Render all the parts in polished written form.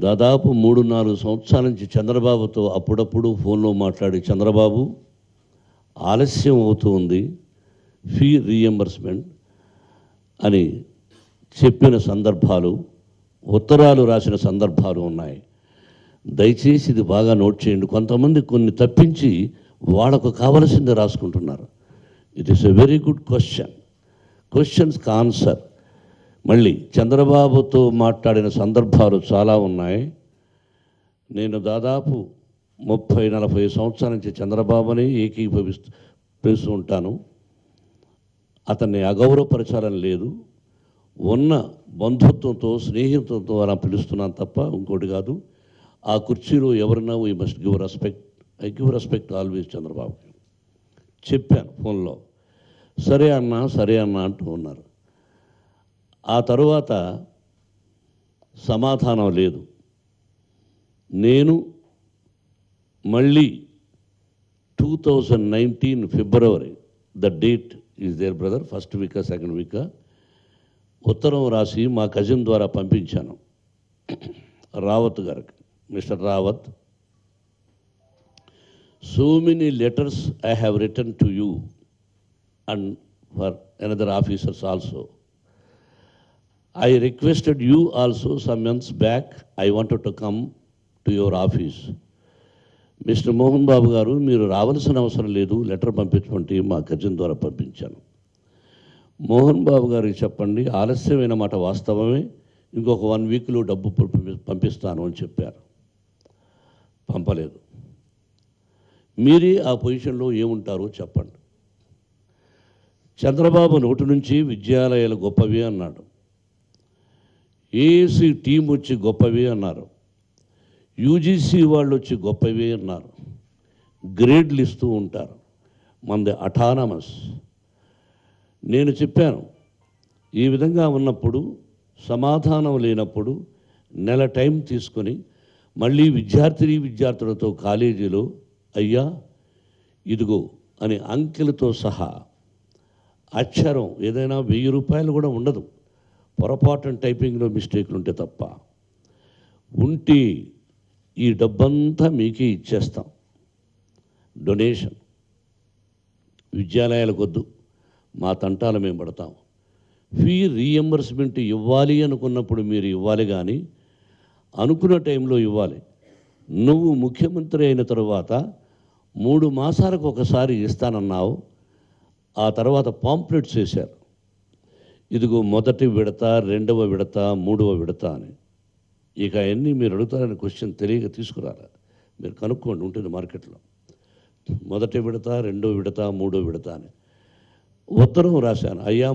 దాదాపు 3-4 సంవత్సరాల నుంచి చంద్రబాబుతో అప్పుడప్పుడు ఫోన్లో మాట్లాడి, చంద్రబాబు ఆలస్యం అవుతుంది ఫీ రీఎంబర్స్మెంట్ అని చెప్పిన సందర్భాలు, ఉత్తరాలు రాసిన సందర్భాలు ఉన్నాయి. దయచేసి ఇది బాగా నోట్ చేయండి. కొంతమంది కొన్ని తప్పించి వాళ్ళకు కావలసింది రాసుకుంటున్నారు. It is a very good క్వశ్చన్స్కి ఆన్సర్. మళ్ళీ చంద్రబాబుతో మాట్లాడిన సందర్భాలు చాలా ఉన్నాయి. నేను దాదాపు 30-40 సంవత్సరాల నుంచి చంద్రబాబుని ఏకీభవిస్తూ ఉంటాను. అతన్ని అగౌరవపరచాలని లేదు. ఉన్న బంధుత్వంతో, స్నేహితులతో అలా పిలుస్తున్నాను తప్ప ఇంకోటి కాదు. ఆ కుర్చీలో ఎవరన్నా we must give respect. I give respect always చంద్రబాబుకి. చెప్పాను ఫోన్లో. సరే అన్నా అంటూ ఉన్నారు. ఆ తరువాత సమాధానం లేదు. నేను మళ్ళీ 2019 February, the date is there brother, first వీకా సెకండ్ వీకా, ఉత్తరం రాసి మా కజిన్ ద్వారా పంపించాను రావత్ గారికి. Mister Rawat, so many letters I have return to you and for another officers also. I requested you also some months back, I wanted to come to your office. Mister Mohan Babu garu, మీరు రావాల్సిన అవసరం లేదు, లెటర్ పంపించమంటే మా cousin ద్వారా పంపించాను. మోహన్ బాబు గారికి చెప్పండి, ఆలస్యమైన మాట వాస్తవమే, ఇంకొక 1 వీక్లో డబ్బు పంపిస్తాను అని చెప్పారు. పంపలేదు. మీరే ఆ పొజిషన్లో ఏముంటారో చెప్పండి. చంద్రబాబు నోటి నుంచి విద్యాలయాలు గొప్పవి అన్నాడు. ఏసీ టీం వచ్చి గొప్పవి అన్నారు. యూజీసీ వాళ్ళు వచ్చి గొప్పవి అన్నారు. గ్రేడ్లు ఇస్తూ ఉంటారు. మనది అటానమస్. నేను చెప్పాను, ఈ విధంగా ఉన్నప్పుడు, సమాధానం లేనప్పుడు నెల టైం తీసుకొని మళ్ళీ విద్యార్థులతో కాలేజీలో అయ్యా ఇదిగో అని అంకెలతో సహా, అక్షరం ఏదైనా 1000 రూపాయలు కూడా ఉండదు, పొరపాటున టైపింగ్లో మిస్టేక్లు ఉంటే తప్ప, ఉంటే ఈ డబ్బంతా మీకే ఇచ్చేస్తాం, డొనేషన్. విద్యాలయాలకు వద్దు, మా తంటాలు మేము పడతాం. ఫీ రీఎంబర్స్మెంట్ ఇవ్వాలి అనుకున్నప్పుడు మీరు ఇవ్వాలి, కానీ అనుకున్న టైంలో ఇవ్వాలి. నువ్వు ముఖ్యమంత్రి అయిన తర్వాత 3 మాసాలకు ఒకసారి ఇస్తానన్నావు. ఆ తర్వాత పాంప్లెట్స్ వేశారు, ఇదిగో మొదటి విడత, 2వ విడత, 3వ విడత అని. ఇక అవన్నీ మీరు అడుగుతారని క్వశ్చన్ తెలియక తీసుకురారా, మీరు కనుక్కోండి, ఉంటుంది మార్కెట్లో. మొదటి విడత, 2వ విడత, 3వ విడత అని ఉత్తరం రాశాను. అయ్యా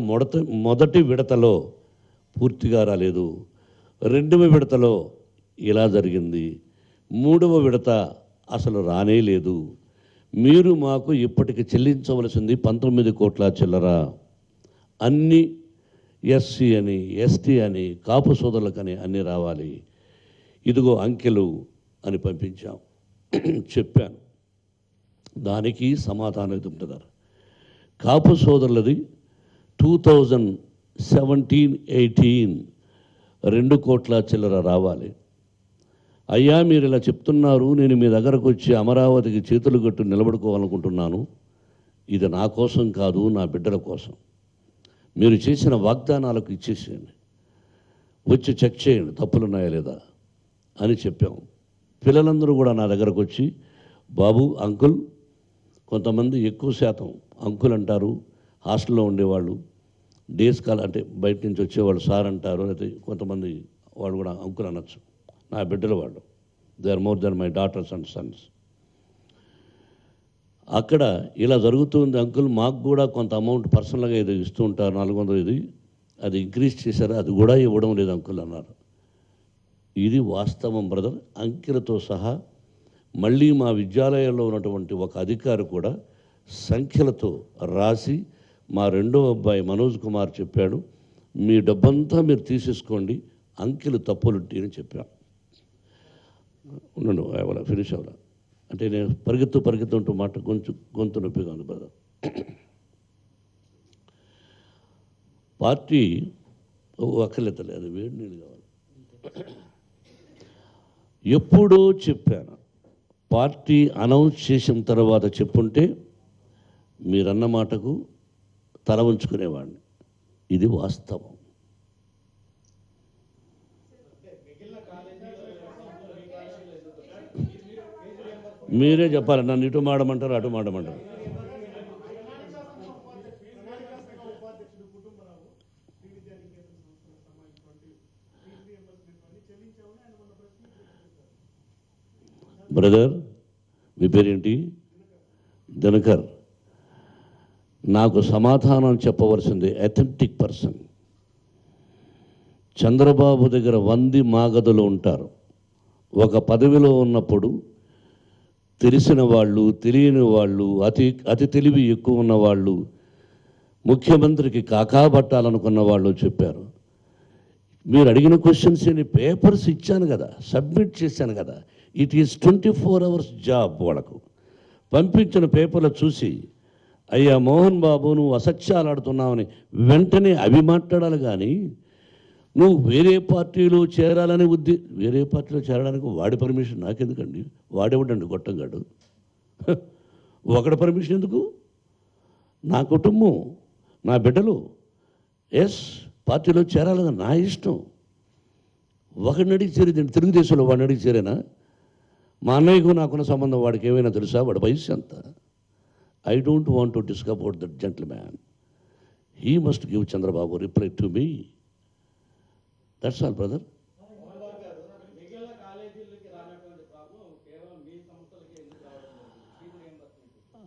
మొదటి విడతలో పూర్తిగా రాలేదు, 2వ విడతలో ఇలా జరిగింది, 3వ విడత అసలు రానే లేదు. మీరు మాకు ఇప్పటికి చెల్లించవలసింది 19 కోట్ల చిల్లర. అన్నీ ఎస్సీ అని, ఎస్టీ అని, కాపు సోదరులకని అన్నీ రావాలి. ఇదిగో అంకెలు అని పంపించాం. చెప్పాను, దానికి సమాధానం ఇస్తుంటారు. కాపు సోదరులది 2017-18 2 కోట్ల చిల్లర రావాలి. అయ్యా మీరు ఇలా చెప్తున్నారు, నేను మీ దగ్గరకు వచ్చి అమరావతికి చేతులు కట్టు నిలబడుకోవాలనుకుంటున్నాను. ఇది నా కోసం కాదు, నా బిడ్డల కోసం. మీరు చేసిన వాగ్దానాలకు ఇచ్చేసేయండి, వచ్చి చెక్ చేయండి తప్పులున్నాయా లేదా అని చెప్పాము. పిల్లలందరూ కూడా నా దగ్గరకు వచ్చి, బాబు అంకుల్, కొంతమంది ఎక్కువ శాతం అంకుల్ అంటారు, హాస్టల్లో ఉండేవాళ్ళు, డేస్ కాల్ అంటే బయట నుంచి వచ్చేవాళ్ళు సార్ అంటారు, అయితే కొంతమంది వాళ్ళు కూడా అంకుల్ అనొచ్చు. నా బిడ్డల వాళ్ళు, they are more than my daughters and sons. అక్కడ ఇలా జరుగుతుంది అంకుల్, మాకు కూడా కొంత అమౌంట్ పర్సనల్గా ఏదో ఇస్తూ ఉంటారు, 400 ఇది, అది ఇంక్రీజ్ చేశారా, అది కూడా ఇవ్వడం లేదు అంకుల్ అన్నారు. ఇది వాస్తవం బ్రదర్, అంకెలతో సహా. మళ్ళీ మా విద్యాలయంలో ఉన్నటువంటి ఒక అధికారి కూడా సంఖ్యలతో రాసి, మా 2వ అబ్బాయి మనోజ్ కుమార్ చెప్పాడు, మీ డబ్బంతా మీరు తీసేసుకోండి, అంకెలు తప్పులుంటి అని చెప్పాను. ఉండండి, అవ్వాల ఫినిష్ అవ్వాల అంటే నేను పరిగెత్తుంటూ మాట గొంతు నొప్పిగా ఉంది బ్రదర్. పార్టీ అక్కర్లేదు, అది వేడి నీళ్ళు కావాలి. ఎప్పుడో చెప్పాను, పార్టీ అనౌన్స్ చేసిన తర్వాత చెప్పుంటే మీరన్న మాటకు తల ఉంచుకునేవాడిని. ఇది వాస్తవం. మీరే చెప్పాలి, నన్ను ఇటు మాడమంటారు, అటు మాడమంటారు. బ్రదర్, మీ పేరేంటి? దినకర్. నాకు సమాధానం చెప్పవలసింది అథెంటిక్ పర్సన్. చంద్రబాబు దగ్గర 100 మాగదులు ఉంటారు. ఒక పదవిలో ఉన్నప్పుడు తెలిసిన వాళ్ళు, తెలియని వాళ్ళు, అతి తెలివి ఎక్కువ ఉన్నవాళ్ళు, ముఖ్యమంత్రికి కాకాబట్టాలనుకున్న వాళ్ళు చెప్పారు. మీరు అడిగిన క్వశ్చన్స్ పేపర్స్ ఇచ్చాను కదా, సబ్మిట్ చేశాను కదా. It is 24 hours job. వాళ్ళకు పంపించిన పేపర్లు చూసి, అయ్యా మోహన్ బాబు నువ్వు అసత్యాలు ఆడుతున్నావని వెంటనే అవి మాట్లాడాలి. కానీ నువ్వు వేరే పార్టీలో చేరాలని వేరే పార్టీలో చేరడానికి వాడి పర్మిషన్ నాకెందుకండి? వాడేవాడండి గొట్టంగాడు. ఒకటి పర్మిషన్ ఎందుకు? నా కుటుంబం, నా బిడ్డలు పార్టీలో చేరాలని నా ఇష్టం. ఒకడిని అడిగి చేరేదండి. తెలుగుదేశంలో వాడిని అడిగి చేరేనా? మా అన్నయ్యకు నాకున్న సంబంధం వాడికి ఏమైనా తెలుసా? వాడి వయసు ఎంత? I don't want to discuss about that gentleman. He must give Chandrababu reply to me. That's all brother.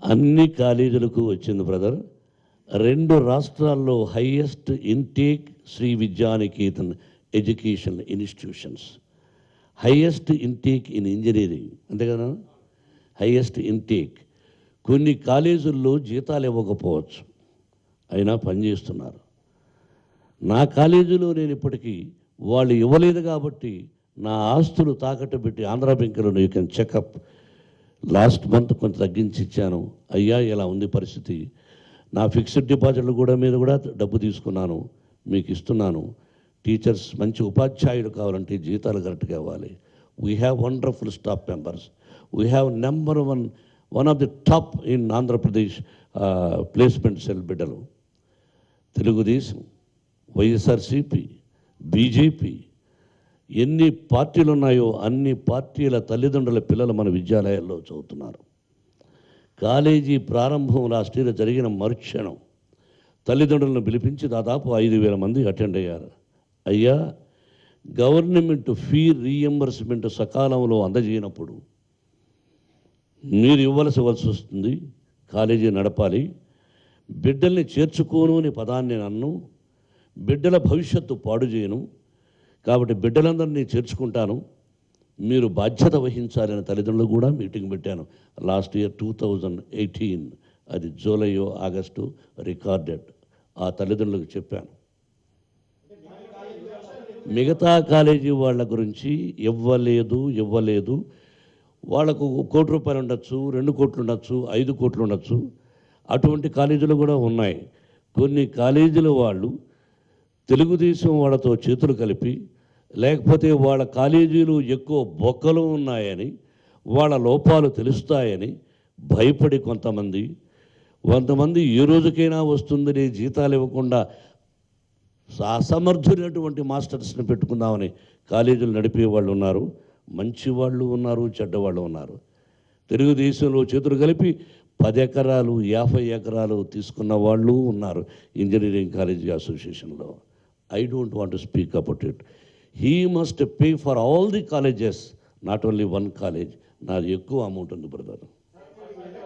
అన్ని కాలేజీలకు వచ్చింది బ్రదర్. 2 రాష్ట్రాల్లో highest intake Shri Vidyanikethan education institutions. Highest intake in engineering, అంతే కదా, హైయెస్ట్ ఇంటేక్. కొన్ని కాలేజీల్లో జీతాలు ఇవ్వకపోవచ్చు, అయినా పనిచేస్తున్నారు. నా కాలేజీలో నేను ఇప్పటికీ వాళ్ళు ఇవ్వలేదు కాబట్టి నా ఆస్తులు తాకట్టు పెట్టి ఆంధ్ర బ్యాంకులో you can checkup last month కొంత తగ్గించి ఇచ్చాను. అయ్యా ఇలా ఉంది పరిస్థితి, నా ఫిక్స్డ్ డిపాజిట్లు కూడా మీద కూడా డబ్బు తీసుకున్నాను, మీకు ఇస్తున్నాను. టీచర్స్ మంచి ఉపాధ్యాయులు కావాలంటే జీతాలు కరెక్ట్గా ఇవ్వాలి. We have wonderful staff members. We have number one of the top in Andhra Pradesh placement cell బిడ్డలు. తెలుగుదేశం, వైఎస్ఆర్సిపి, బీజేపీ, ఎన్ని పార్టీలు ఉన్నాయో అన్ని పార్టీల తల్లిదండ్రుల పిల్లలు మన విద్యాలయాల్లో చదువుతున్నారు. కాలేజీ ప్రారంభం లాస్ట్ ఇయర్ జరిగిన మరుక్షణం తల్లిదండ్రులను పిలిపించి దాదాపు 5,000 మంది అటెండ్ అయ్యారు. అయ్యా, గవర్నమెంట్ ఫీ రీఎంబర్స్మెంట్ సకాలంలో అందజేయనప్పుడు మీరు ఇవ్వాల్సి వస్తుంది. కాలేజీ నడపాలి. బిడ్డల్ని చేర్చుకోను అనే పదాన్ని నన్ను, బిడ్డల భవిష్యత్తు పాడు చేయను, కాబట్టి బిడ్డలందరినీ చేర్చుకుంటాను, మీరు బాధ్యత వహించాలని తల్లిదండ్రులు కూడా మీటింగ్ పెట్టాను. లాస్ట్ ఇయర్ 2018, అది జూలైయో ఆగస్టు రికార్డెడ్. ఆ తల్లిదండ్రులకు చెప్పాను. మిగతా కాలేజీ వాళ్ళ గురించి ఇవ్వలేదు. వాళ్లకు 1 కోటి రూపాయలు ఉండొచ్చు, 2 కోట్లు ఉండొచ్చు, 5 కోట్లు ఉండొచ్చు. అటువంటి కాలేజీలు కూడా ఉన్నాయి. కొన్ని కాలేజీల వాళ్ళు తెలుగుదేశం వాళ్ళతో చేతులు కలిపి, లేకపోతే వాళ్ళ కాలేజీలు ఎక్కువ బొక్కలు ఉన్నాయని, వాళ్ళ లోపాలు తెలుస్తాయని భయపడి కొంతమంది ఏ రోజుకైనా వస్తుందని జీతాలు ఇవ్వకుండా అసమర్థులైనటువంటి మాస్టర్స్ని పెట్టుకుందామని కాలేజీలు నడిపే వాళ్ళు ఉన్నారు. మంచి వాళ్ళు ఉన్నారు, చెడ్డవాళ్ళు ఉన్నారు. తెలుగుదేశంలో చేతులు కలిపి 10 ఎకరాలు 50 ఎకరాలు తీసుకున్న వాళ్ళు ఉన్నారు ఇంజనీరింగ్ కాలేజీ అసోసియేషన్లో. I don't want to speak about it. He must pay for all the colleges, not only 1 college. నాది ఎక్కువ అమౌంట్ ఉంది బ్రదర్.